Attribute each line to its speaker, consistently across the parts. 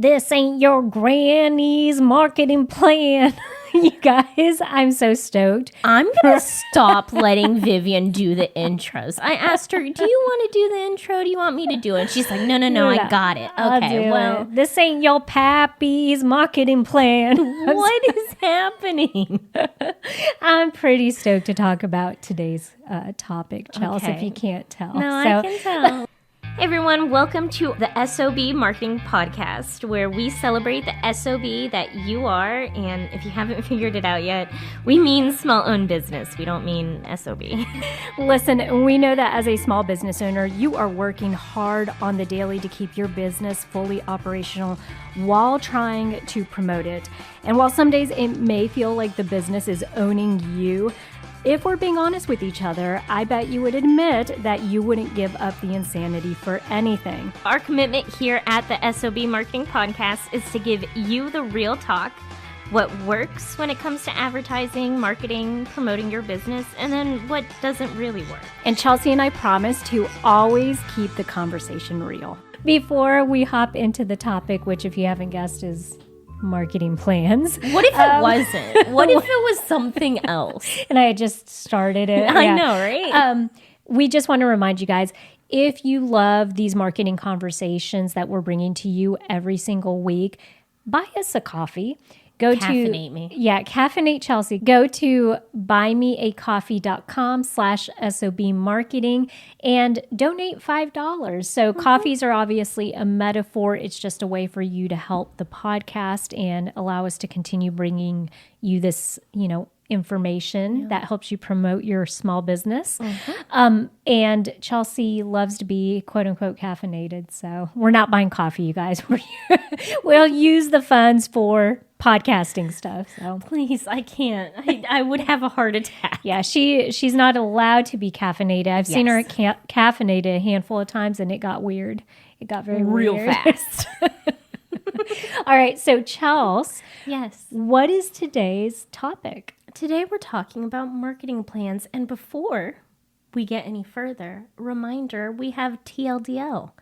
Speaker 1: This ain't your granny's marketing plan. You guys, I'm so stoked.
Speaker 2: I'm going to stop letting Vivian do the intros. I asked her, do you want to do the intro? Do you want me to do it? And she's like, no, I got it. Okay, well.
Speaker 1: This ain't your pappy's marketing plan.
Speaker 2: What is happening?
Speaker 1: I'm pretty stoked to talk about today's topic, Chelsea, if you can't tell.
Speaker 2: No, I can tell. Hey everyone, welcome to the S.O.B Marketing Podcast, where we celebrate the S.O.B that you are, and if you haven't figured it out yet, we mean small-owned business. We don't mean S.O.B.
Speaker 1: Listen, we know that as a small business owner, you are working hard on the daily to keep your business fully operational while trying to promote it. And while some days it may feel like the business is owning you, if we're being honest with each other, I bet you would admit that you wouldn't give up the insanity for anything.
Speaker 2: Our commitment here at the S.O.B Marketing Podcast is to give you the real talk, what works when it comes to advertising, marketing, promoting your business, and then what doesn't really work.
Speaker 1: And Chelsea and I promise to always keep the conversation real. Before we hop into the topic, which if you haven't guessed is marketing plans.
Speaker 2: What if it wasn't? What if it was something else?
Speaker 1: And I just started it.
Speaker 2: I know, right?
Speaker 1: We just want to remind you guys, if you love these marketing conversations that we're bringing to you every single week, buy us a coffee.
Speaker 2: Caffeinate me.
Speaker 1: Yeah, caffeinate Chelsea. Go to buymeacoffee.com/SOB marketing and donate $5. So coffees are obviously a metaphor. It's just a way for you to help the podcast and allow us to continue bringing you this, information that helps you promote your small business. And Chelsea loves to be quote unquote caffeinated. So we're not buying coffee, you guys. We'll use the funds for podcasting stuff. So
Speaker 2: please, I can't. I would have a heart attack.
Speaker 1: Yeah, she's not allowed to be caffeinated. I've seen her caffeinated a handful of times and it got weird. It got very
Speaker 2: real
Speaker 1: weird.
Speaker 2: fast.
Speaker 1: All right, so Chels,
Speaker 2: yes.
Speaker 1: What is today's topic?
Speaker 2: Today we're talking about marketing plans, and before we get any further, reminder, we have TLDL.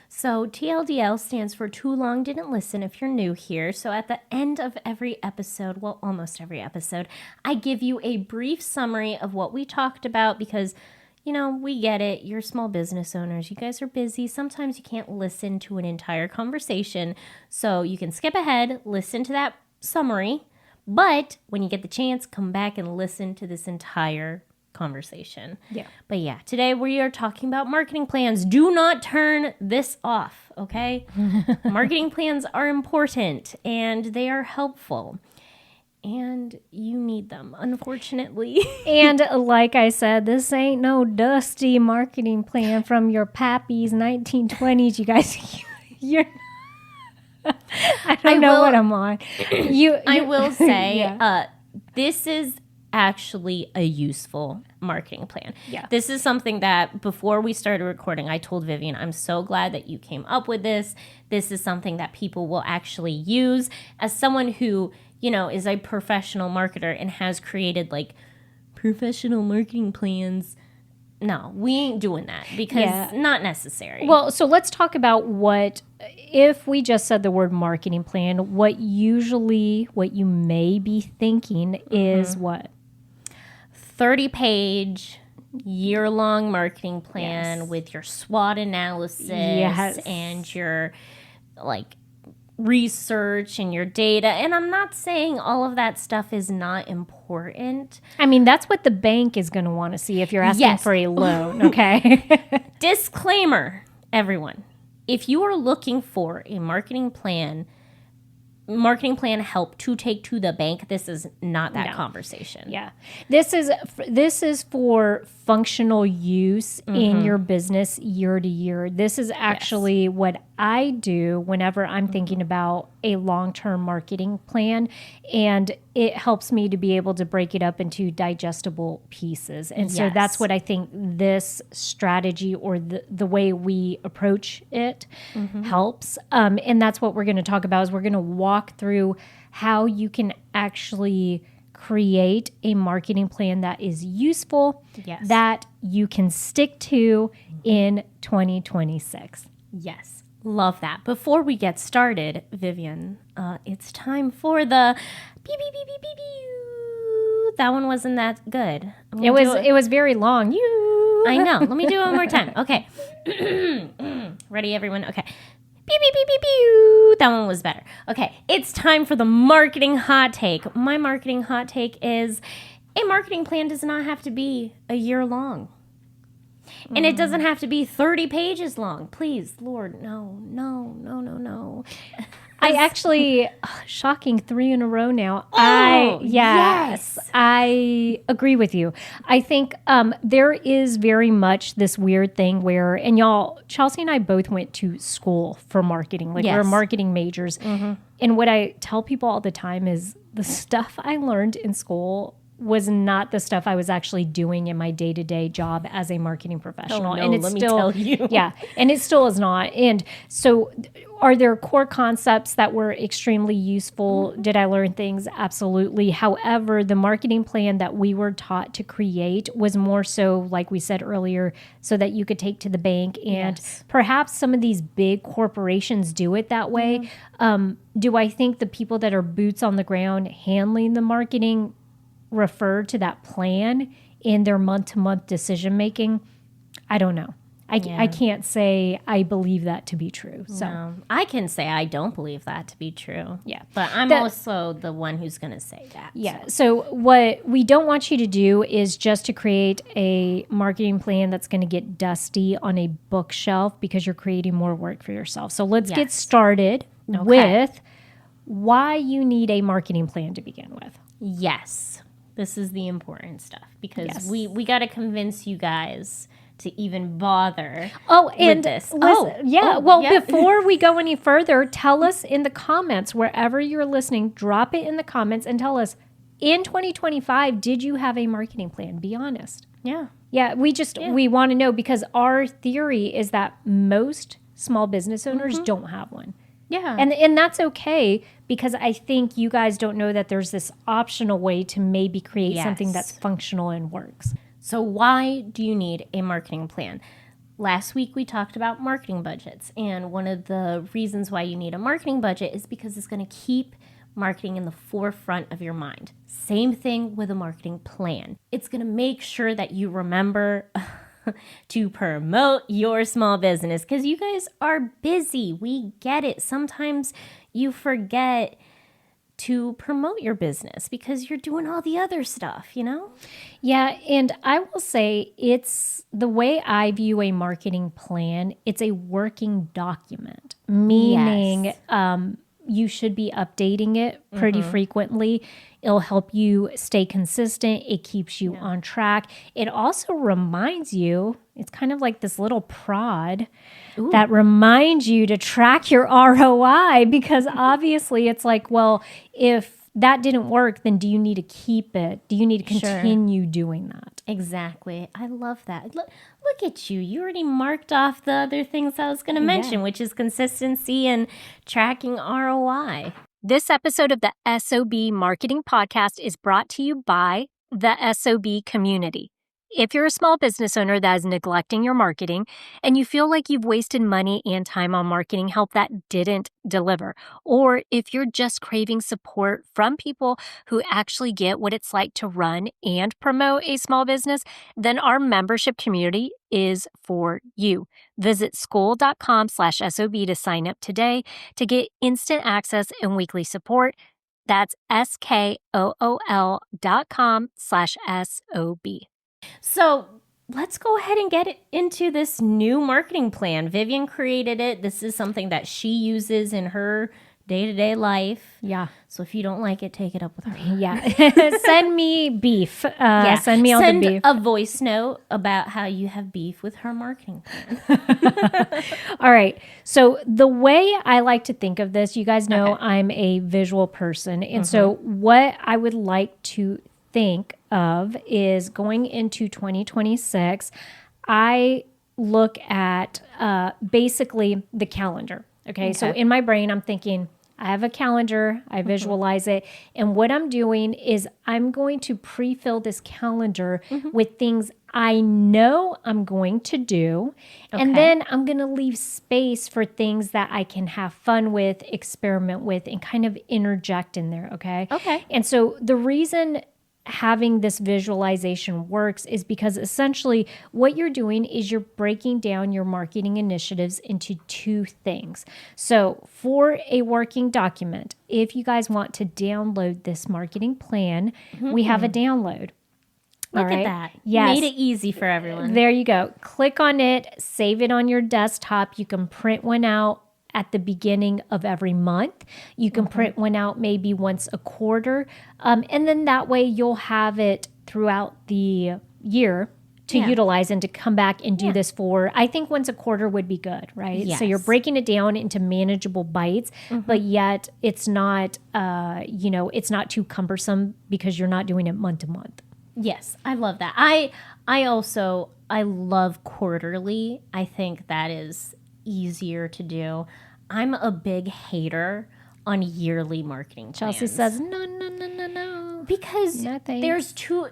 Speaker 2: So TLDL stands for Too Long Didn't Listen if you're new here. So at the end of every episode, well, almost every episode, I give you a brief summary of what we talked about because, we get it. You're small business owners. You guys are busy. Sometimes you can't listen to an entire conversation. So you can skip ahead, listen to that summary. But when you get the chance, come back and listen to this entire conversation.
Speaker 1: Yeah.
Speaker 2: But yeah, today we are talking about marketing plans. Do not turn this off, okay? Marketing plans are important and they are helpful. And you need them, unfortunately.
Speaker 1: And like I said, this ain't no dusty marketing plan from your pappy's 1920s. You guys, you're... I don't know what I'm on.
Speaker 2: I will say, this is actually a useful marketing plan.
Speaker 1: Yeah.
Speaker 2: This is something that before we started recording, I told Vivian, I'm so glad that you came up with this. This is something that people will actually use. As someone who, is a professional marketer and has created professional marketing plans, no, we ain't doing that because not necessary.
Speaker 1: Well, so let's talk about if we just said the word marketing plan, what you may be thinking is what?
Speaker 2: 30-page, year-long marketing plan with your SWOT analysis and your research and your data. And I'm not saying all of that stuff is not important.
Speaker 1: I mean, that's what the bank is going to want to see if you're asking for a loan, okay?
Speaker 2: Disclaimer, everyone. If you are looking for a marketing plan help to take to the bank, this is not that conversation.
Speaker 1: Yeah. This is for functional use in your business year to year. This is actually what I do whenever I'm thinking about a long-term marketing plan, and it helps me to be able to break it up into digestible pieces. And so that's what I think this strategy or the way we approach it helps. And that's what we're going to talk about is we're going to walk through how you can actually create a marketing plan that is useful, that you can stick to in 2026.
Speaker 2: Yes. Love that. Before we get started, Vivian, it's time for the beep, beep, beep, beep, beep, beep. That one wasn't that good.
Speaker 1: It was very long.
Speaker 2: I know. Let me do it one more time. Okay. Ready, everyone? Okay. Beep, beep, beep, beep, beep. That one was better. Okay. It's time for the marketing hot take. My marketing hot take is a marketing plan does not have to be a year long. And it doesn't have to be 30 pages long. Please, Lord, no.
Speaker 1: I actually, shocking 3 in a row now.
Speaker 2: Yes.
Speaker 1: I agree with you. I think there is very much this weird thing where, and y'all, Chelsea and I both went to school for marketing. Like we're marketing majors. And what I tell people all the time is the stuff I learned in school was not the stuff I was actually doing in my day-to-day job as a marketing professional.
Speaker 2: Oh, no,
Speaker 1: and it's
Speaker 2: let me
Speaker 1: still,
Speaker 2: tell you.
Speaker 1: Yeah, and it still is not. And so are there core concepts that were extremely useful? Did I learn things? Absolutely. However, the marketing plan that we were taught to create was more so, like we said earlier, so that you could take to the bank. And perhaps some of these big corporations do it that way. Do I think the people that are boots on the ground handling the marketing refer to that plan in their month-to-month decision making? I don't know. I can't say I believe that to be true. So
Speaker 2: No, I can say I don't believe that to be true.
Speaker 1: Yeah.
Speaker 2: But I'm also the one who's going to say that.
Speaker 1: Yeah. So what we don't want you to do is just to create a marketing plan that's going to get dusty on a bookshelf because you're creating more work for yourself. So let's get started with why you need a marketing plan to begin with.
Speaker 2: Yes. This is the important stuff because we got to convince you guys to even bother with this.
Speaker 1: Before we go any further, tell us in the comments, wherever you're listening, drop it in the comments and tell us, in 2025, did you have a marketing plan? Be honest.
Speaker 2: Yeah.
Speaker 1: Yeah, we want to know because our theory is that most small business owners don't have one.
Speaker 2: Yeah.
Speaker 1: And that's okay because I think you guys don't know that there's this optional way to maybe create something that's functional and works.
Speaker 2: So why do you need a marketing plan? Last week we talked about marketing budgets, and one of the reasons why you need a marketing budget is because it's going to keep marketing in the forefront of your mind. Same thing with a marketing plan. It's going to make sure that you remember to promote your small business because you guys are busy. We get it. Sometimes you forget to promote your business because you're doing all the other stuff, you know?
Speaker 1: Yeah, and I will say it's the way I view a marketing plan, it's a working document, meaning you should be updating it pretty frequently. It'll help you stay consistent. It keeps you on track. It also reminds you, it's kind of like this little prod that reminds you to track your ROI because obviously it's like, well, if that didn't work, then do you need to keep it? Do you need to continue doing that?
Speaker 2: Exactly. I love that. Look at you. You already marked off the other things I was going to mention, which is consistency and tracking ROI.
Speaker 1: This episode of the S.O.B. Marketing Podcast is brought to you by the S.O.B. community. If you're a small business owner that is neglecting your marketing and you feel like you've wasted money and time on marketing help that didn't deliver, or if you're just craving support from people who actually get what it's like to run and promote a small business, then our membership community is for you. Visit school.com/SOB to sign up today to get instant access and weekly support. That's SKOOL.com/SOB.
Speaker 2: So let's go ahead and get into this new marketing plan. Vivian created it. This is something that she uses in her day-to-day life.
Speaker 1: Yeah.
Speaker 2: So if you don't like it, take it up with her.
Speaker 1: Yeah. Send me beef. Send me all the beef.
Speaker 2: Send a voice note about how you have beef with her marketing plan.
Speaker 1: All right. So the way I like to think of this, you guys know I'm a visual person. And so what I would like to think of is going into 2026, I look at basically the calendar. Okay. So in my brain, I'm thinking I have a calendar, I visualize it. And what I'm doing is I'm going to pre-fill this calendar with things I know I'm going to do. And then I'm going to leave space for things that I can have fun with, experiment with, and kind of interject in there. Okay. And so the reason having this visualization works is because essentially what you're doing is you're breaking down your marketing initiatives into two things. So for a working document, if you guys want to download this marketing plan, we have a download.
Speaker 2: Look at that.
Speaker 1: Yes.
Speaker 2: Made it easy for everyone.
Speaker 1: There you go. Click on it, save it on your desktop. You can print one out at the beginning of every month. You can print one out maybe once a quarter. And then that way you'll have it throughout the year to utilize and to come back and do this for, I think once a quarter would be good, right?
Speaker 2: Yes.
Speaker 1: So you're breaking it down into manageable bites, but yet it's not, it's not too cumbersome because you're not doing it month to month.
Speaker 2: Yes, I love that. I love quarterly. I think that is easier to do. I'm a big hater on yearly marketing plans.
Speaker 1: Chelsea says, no.
Speaker 2: Because there's too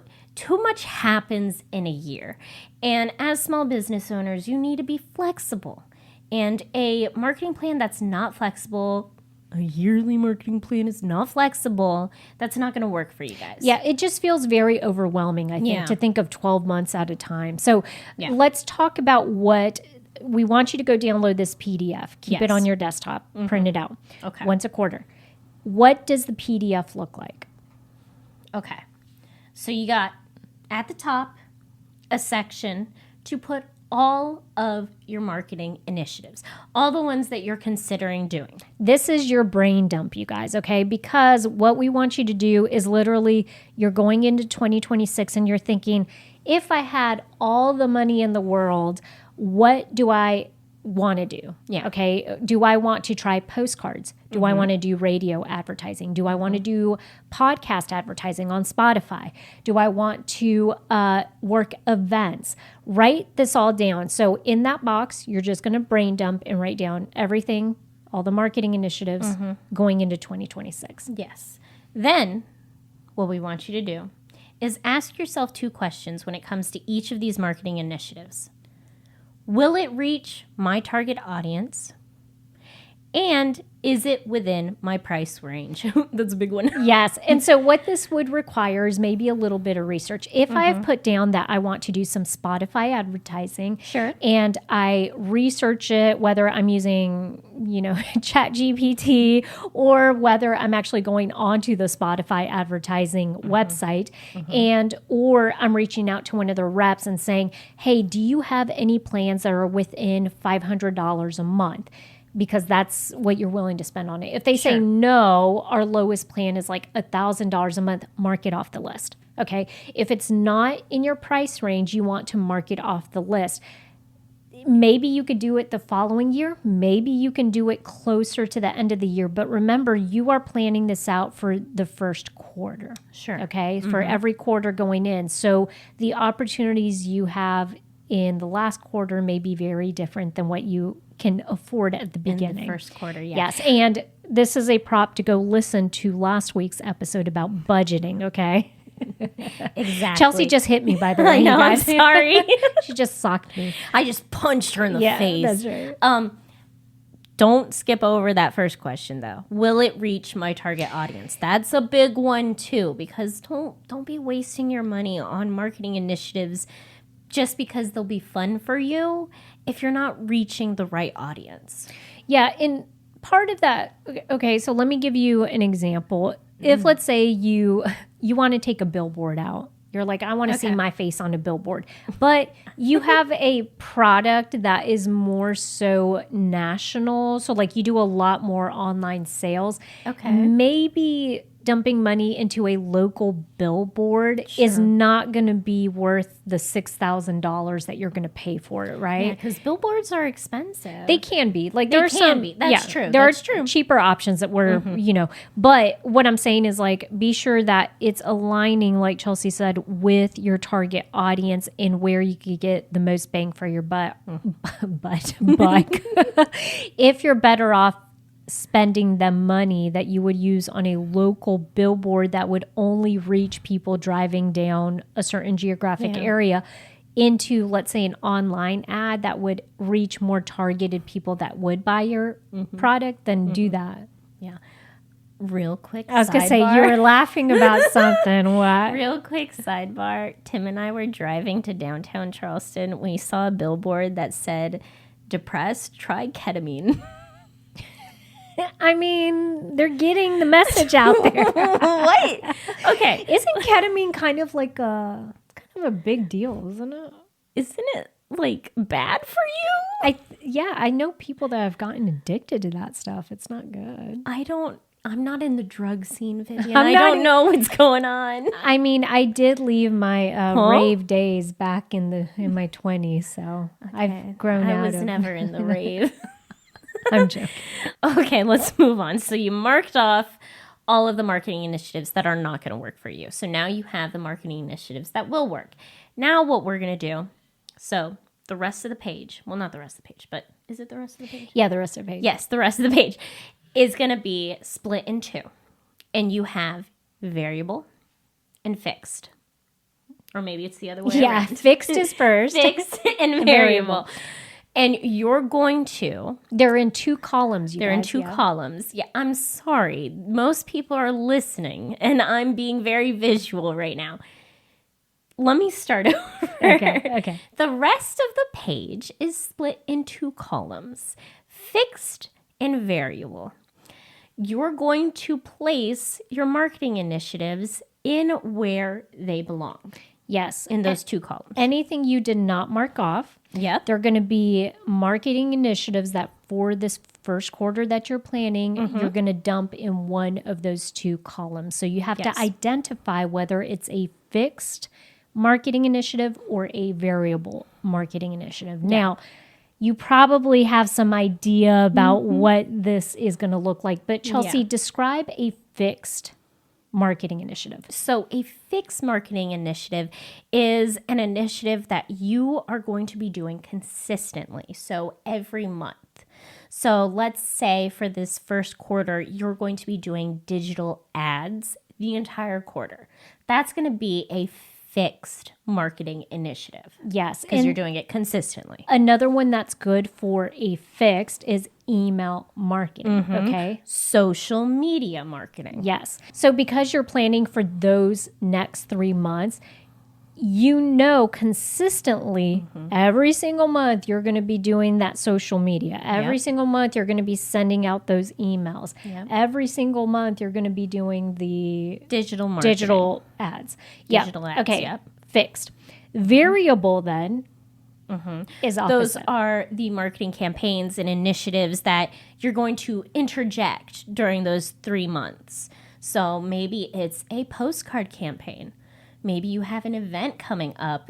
Speaker 2: much happens in a year. And as small business owners, you need to be flexible. And a marketing plan that's not flexible, a yearly marketing plan is not flexible, that's not going to work for you guys.
Speaker 1: Yeah, it just feels very overwhelming, I think, to think of 12 months at a time. So let's talk about what we want you to go download this PDF. Keep it on your desktop, print it out once a quarter. What does the PDF look like?
Speaker 2: Okay. So you got at the top a section to put all of your marketing initiatives, all the ones that you're considering doing.
Speaker 1: This is your brain dump, you guys, okay? Because what we want you to do is literally you're going into 2026 and you're thinking, if I had all the money in the world, what do I want to do?
Speaker 2: Yeah.
Speaker 1: Okay. Do I want to try postcards? Do I want to do radio advertising? Do I want to do podcast advertising on Spotify? Do I want to work events? Write this all down. So in that box, you're just going to brain dump and write down everything, all the marketing initiatives going into 2026.
Speaker 2: Yes. Then what we want you to do is ask yourself two questions when it comes to each of these marketing initiatives. Will it reach my target audience? And is it within my price range? That's a big one.
Speaker 1: Yes. And so what this would require is maybe a little bit of research. If I have put down that I want to do some Spotify advertising, and I research it, whether I'm using, ChatGPT or whether I'm actually going onto the Spotify advertising website or I'm reaching out to one of the reps and saying, hey, do you have any plans that are within $500 a month? Because that's what you're willing to spend on it. If they say no, our lowest plan is like $1,000 a month, mark it off the list. Okay. If it's not in your price range, you want to mark it off the list. Maybe you could do it the following year. Maybe you can do it closer to the end of the year. But remember, you are planning this out for the first quarter. Okay. For every quarter going in. So the opportunities you have in the last quarter may be very different than what you can afford at the beginning.
Speaker 2: In the first quarter,
Speaker 1: Yes, and this is a prop to go listen to last week's episode about budgeting, okay?
Speaker 2: Exactly.
Speaker 1: Chelsea just hit me, by the way.
Speaker 2: I know,
Speaker 1: guys.
Speaker 2: I'm sorry.
Speaker 1: She just socked me.
Speaker 2: I just punched her in the face.
Speaker 1: That's right.
Speaker 2: Don't skip over that first question, though. Will it reach my target audience? That's a big one, too, because don't be wasting your money on marketing initiatives just because they'll be fun for you if you're not reaching the right audience.
Speaker 1: Yeah, and part of that, okay, so let me give you an example. If, let's say, you want to take a billboard out. You're like, I want to see my face on a billboard. But you have a product that is more so national. So, like, you do a lot more online sales.
Speaker 2: Okay.
Speaker 1: Maybe dumping money into a local billboard is not going to be worth the $6,000 that you're going to pay for it, right?
Speaker 2: Yeah, because billboards are expensive.
Speaker 1: They can be. Like there are some.
Speaker 2: That's true.
Speaker 1: There
Speaker 2: That's
Speaker 1: are
Speaker 2: true.
Speaker 1: cheaper options that were, But what I'm saying is like, be sure that it's aligning, like Chelsea said, with your target audience and where you could get the most bang for your buck. If you're better off spending the money that you would use on a local billboard that would only reach people driving down a certain geographic area into, let's say, an online ad that would reach more targeted people that would buy your product, then do that.
Speaker 2: Yeah. Real quick
Speaker 1: I was going to say, you were laughing about something. What?
Speaker 2: Real quick sidebar. Tim and I were driving to downtown Charleston. We saw a billboard that said, depressed, try ketamine.
Speaker 1: I mean, they're getting the message out there.
Speaker 2: What? Okay.
Speaker 1: Isn't ketamine kind of like a big deal, isn't it?
Speaker 2: Isn't it like bad for you?
Speaker 1: I know people that have gotten addicted to that stuff. It's not good.
Speaker 2: I'm not in the drug scene, Vivian. I don't know what's going on.
Speaker 1: I mean, I did leave my rave days back in my 20s, so I've grown out of it.
Speaker 2: I was never in the rave.
Speaker 1: I'm joking.
Speaker 2: Okay, let's move on. So you marked off all of the marketing initiatives that are not going to work for you. So now you have the marketing initiatives that will work. Now what we're going to do, so the rest of the page, well, not the rest of the page, but is it the rest of the page?
Speaker 1: Yeah, the rest of the page.
Speaker 2: Yes, the rest of the page is going to be split in two. And you have variable and fixed. Or maybe it's the other way around.
Speaker 1: Yeah, fixed is first.
Speaker 2: Fixed and variable. And you're going to...
Speaker 1: They're in two columns,
Speaker 2: They're in two columns. Yeah, I'm sorry. Most people are listening, and I'm being very visual right now. Let me start over.
Speaker 1: Okay.
Speaker 2: The rest of the page is split in two columns. Fixed and variable. You're going to place your marketing initiatives in where they belong.
Speaker 1: Yes.
Speaker 2: In those two columns.
Speaker 1: Anything you did not mark off, they're going to be marketing initiatives that for this first quarter that you're planning, you're going to dump in one of those two columns. So you have to identify whether it's a fixed marketing initiative or a variable marketing initiative. Yeah. Now, you probably have some idea about what this is going to look like. But Chelsea, describe a fixed marketing initiative.
Speaker 2: So a fixed marketing initiative is an initiative that you are going to be doing consistently. So every month. So let's say for this first quarter, you're going to be doing digital ads the entire quarter. That's going to be a fixed marketing initiative.
Speaker 1: Yes.
Speaker 2: Because you're doing it consistently.
Speaker 1: Another one that's good for a fixed is email marketing. Okay.
Speaker 2: Social media marketing.
Speaker 1: Yes. So because you're planning for those next 3 months, you know consistently every single month you're going to be doing that social media. Every single month you're going to be sending out those emails. Every single month you're going to be doing the
Speaker 2: digital marketing.
Speaker 1: Digital ads.
Speaker 2: Digital ads,
Speaker 1: okay. Fixed. Variable then is opposite.
Speaker 2: Those are the marketing campaigns and initiatives that you're going to interject during those 3 months. So maybe it's a postcard campaign. Maybe you have an event coming up.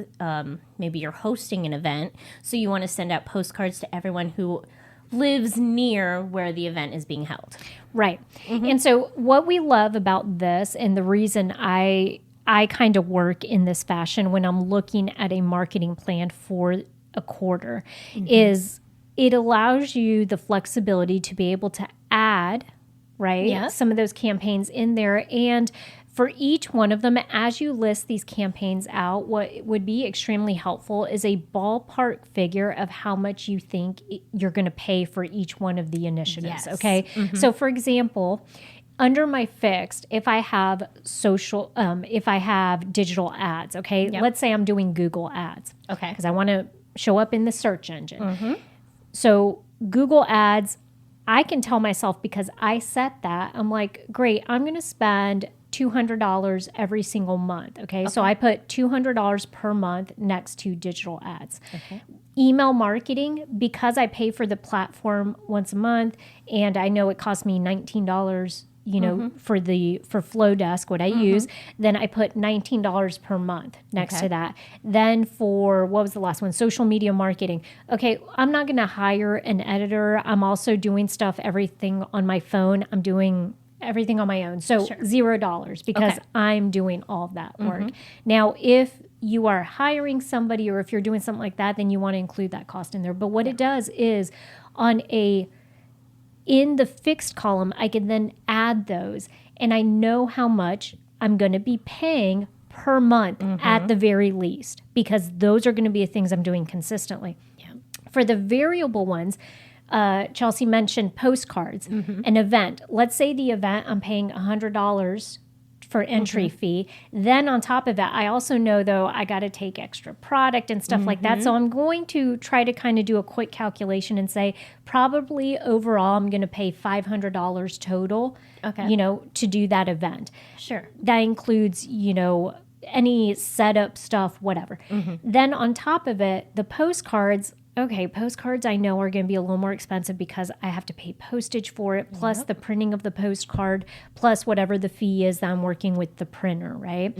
Speaker 2: Maybe you're hosting an event. So you want to send out postcards to everyone who lives near where the event is being held.
Speaker 1: Right. And so what we love about this, and the reason I kind of work in this fashion when I'm looking at a marketing plan for a quarter, is it allows you the flexibility to be able to add, some of those campaigns in there. And for each one of them, as you list these campaigns out, what would be extremely helpful is a ballpark figure of how much you think you're going to pay for each one of the initiatives.
Speaker 2: Yes.
Speaker 1: Okay. So for example, under my fixed, if I have if I have digital ads, let's say I'm doing Google ads.
Speaker 2: Okay.
Speaker 1: Because I want to show up in the search engine. So Google ads, I can tell myself because I set that, I'm like, great, I'm going to spend $200 every single month. Okay. So I put $200 per month next to digital ads. Email marketing, because I pay for the platform once a month and I know it costs me $19, for Flowdesk, what I use, then I put $19 per month next to that. Then for, what was the last one? Social media marketing. Okay, I'm not going to hire an editor. I'm also doing everything on my phone. I'm doing everything on my own. So $0 because I'm doing all of that work. Now, if you are hiring somebody or if you're doing something like that, then you want to include that cost in there. But what it does is on a in the fixed column, I can then add those, and I know how much I'm going to be paying per month at the very least, because those are going to be the things I'm doing consistently.
Speaker 2: Yeah.
Speaker 1: For the variable ones, Chelsea mentioned postcards, an event. Let's say the event, I'm paying $100 for entry fee. Then on top of that, I also know though I got to take extra product and stuff like that. So I'm going to try to kind of do a quick calculation and say probably overall I'm going to pay $500 total, to do that event.
Speaker 2: Sure.
Speaker 1: That includes, any setup stuff, whatever. Then on top of it, the postcards, postcards I know are going to be a little more expensive because I have to pay postage for it, plus the printing of the postcard, plus whatever the fee is that I'm working with the printer, right?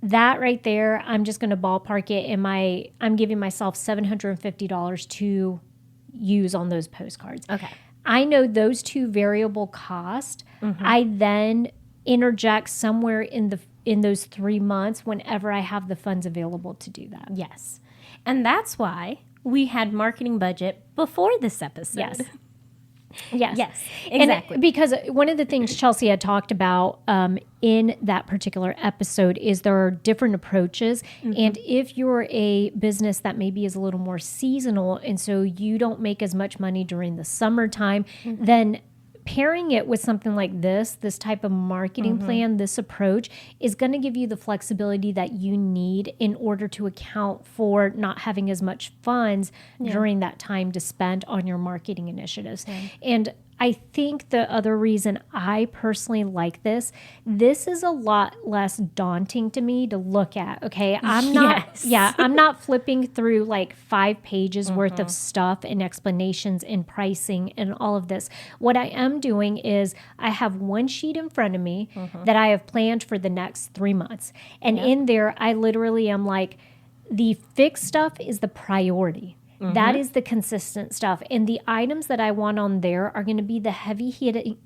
Speaker 1: That right there, I'm just going to ballpark it I'm giving myself $750 to use on those postcards.
Speaker 2: Okay.
Speaker 1: I know those two variable costs. I then interject somewhere in those 3 months whenever I have the funds available to do that.
Speaker 2: Yes. And that's why we had marketing budget before this episode. Yes, exactly.
Speaker 1: And because one of the things Chelsea had talked about in that particular episode is there are different approaches. And if you're a business that maybe is a little more seasonal and so you don't make as much money during the summertime, then pairing it with something like this type of marketing plan, this approach is going to give you the flexibility that you need in order to account for not having as much funds during that time to spend on your marketing initiatives. And I think the other reason I personally like this is a lot less daunting to me to look at. Okay. I'm not flipping through like 5 pages worth of stuff and explanations and pricing and all of this. What I am doing is I have one sheet in front of me that I have planned for the next 3 months. And in there, I literally am like, the fixed stuff is the priority. That is the consistent stuff. And the items that I want on there are going to be the heavy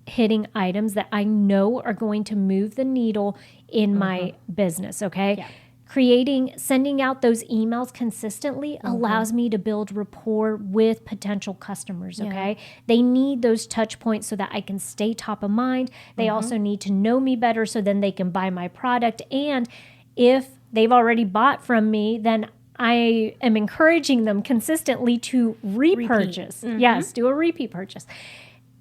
Speaker 1: hitting items that I know are going to move the needle in my business, okay? Yeah. Sending out those emails consistently allows me to build rapport with potential customers, okay? They need those touch points so that I can stay top of mind. They also need to know me better so then they can buy my product. And if they've already bought from me, then I am encouraging them consistently to repurchase. Yes, do a repeat purchase.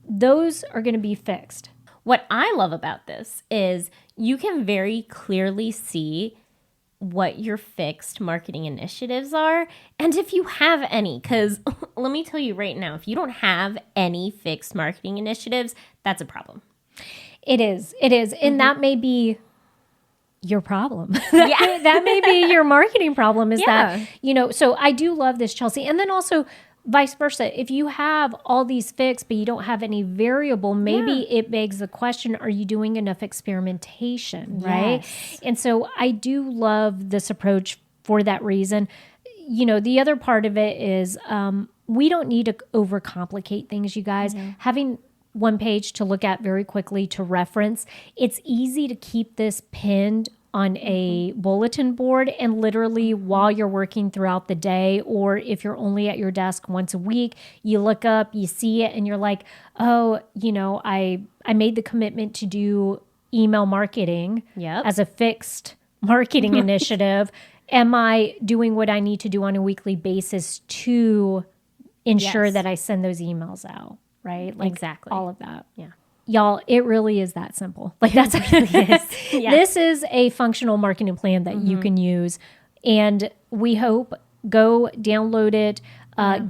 Speaker 1: Those are going to be fixed.
Speaker 2: What I love about this is you can very clearly see what your fixed marketing initiatives are and if you have any, because let me tell you right now, if you don't have any fixed marketing initiatives, that's a problem.
Speaker 1: It is. And that may be your problem. That may be your marketing problem is that, so I do love this, Chelsea. And then also vice versa. If you have all these fixed, but you don't have any variable, maybe it begs the question, are you doing enough experimentation? Right. Yes. And so I do love this approach for that reason. The other part of it is we don't need to overcomplicate things, you guys. Having one page to look at very quickly to reference. It's easy to keep this pinned on a bulletin board and literally while you're working throughout the day, or if you're only at your desk once a week, you look up, you see it and you're like, oh, I made the commitment to do email marketing as a fixed marketing initiative. Am I doing what I need to do on a weekly basis to ensure that I send those emails out? Right? Like
Speaker 2: exactly.
Speaker 1: All of that.
Speaker 2: Yeah.
Speaker 1: Y'all, it really is that simple. Like that's what it is. This is a functional marketing plan that you can use. And we hope go download it,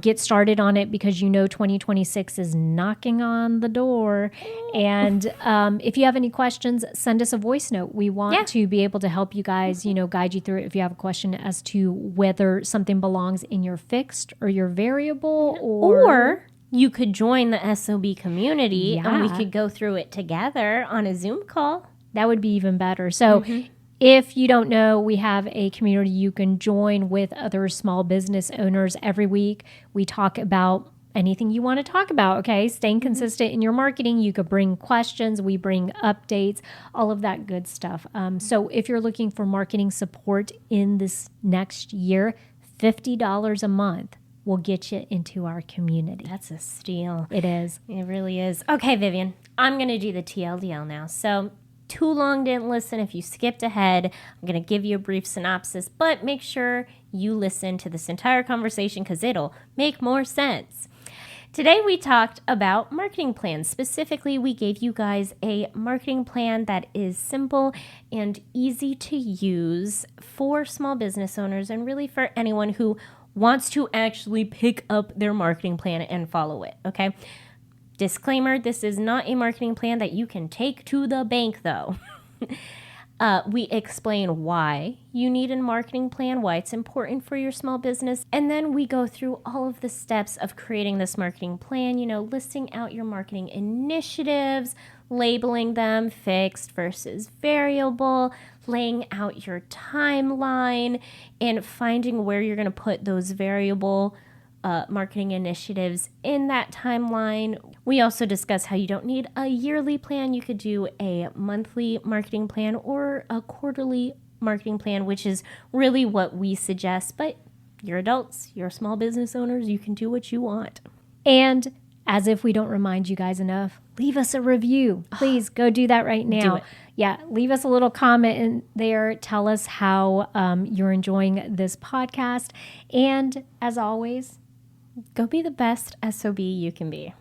Speaker 1: get started on it because 2026 is knocking on the door. And if you have any questions, send us a voice note. We want to be able to help you guys, guide you through it if you have a question as to whether something belongs in your fixed or your variable or
Speaker 2: you could join the S.O.B community and we could go through it together on a Zoom call.
Speaker 1: That would be even better. So if you don't know, we have a community you can join with other small business owners every week. We talk about anything you want to talk about, okay? Staying consistent in your marketing. You could bring questions. We bring updates, all of that good stuff. So if you're looking for marketing support in this next year, $50 a month. will get you into our community.
Speaker 2: That's a steal.
Speaker 1: It is.
Speaker 2: It really is. Okay, Vivian, I'm going to do the TLDL now. So too long didn't listen. If you skipped ahead, I'm going to give you a brief synopsis, but make sure you listen to this entire conversation because it'll make more sense. Today we talked about marketing plans. Specifically, we gave you guys a marketing plan that is simple and easy to use for small business owners and really for anyone who wants to actually pick up their marketing plan and follow it, okay? Disclaimer, this is not a marketing plan that you can take to the bank, though. We explain why you need a marketing plan, why it's important for your small business, and then we go through all of the steps of creating this marketing plan, listing out your marketing initiatives, labeling them fixed versus variable, laying out your timeline, and finding where you're going to put those variable marketing initiatives in that timeline. We also discuss how you don't need a yearly plan. You could do a monthly marketing plan or a quarterly marketing plan, which is really what we suggest. But you're adults, you're small business owners, you can do what you want.
Speaker 1: And as if we don't remind you guys enough, leave us a review. Please go do that right now.
Speaker 2: Do it.
Speaker 1: Yeah, leave us a little comment in there. Tell us how you're enjoying this podcast. And as always,
Speaker 2: Go be the best S.O.B you can be.